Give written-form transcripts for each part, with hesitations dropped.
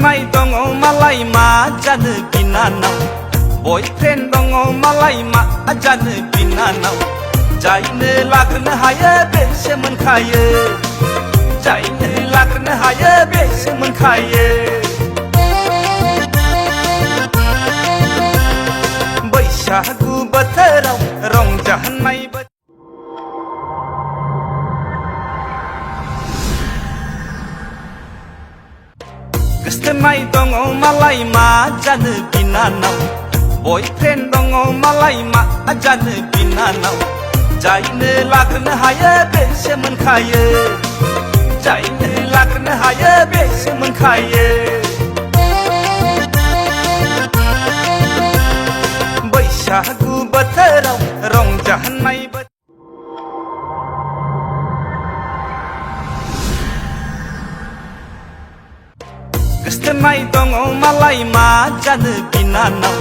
गोसथोमाय दङ मालाय मा जानो बिनानाव बयफ्रेन्ड दङ मालाय मा जानो बिनानाव जायनो लाग्रोनो हायो बेसो मोनखायो जायनो लाग्रोनो हायो बेसो मोनखायो बैसागु बोथोराव रंजानाय गोसथोमाय दङ मालाय मा जानो बिनानाव बयफ्रेन्ड दङ मालाय मा जानो बिनानाव जायनो लाग्रोनो हायो बेसो मोनखायो जायनो लाग्रोनो हायो बेसो मोनखायो बैसागु बोथोराव रंजानाय गोसथोमाय दङ मालाय मा जानो बिनानाव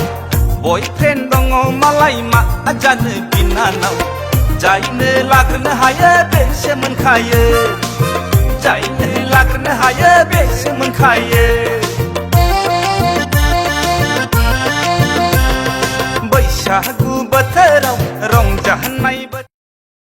बयफ्रेन्ड दङ मालाय मा जानो बिनानाव जायनो लाग्रोनो हायो बेसो मोनखायो जायनो लाग्रोनो हायो बेसो मोनखायो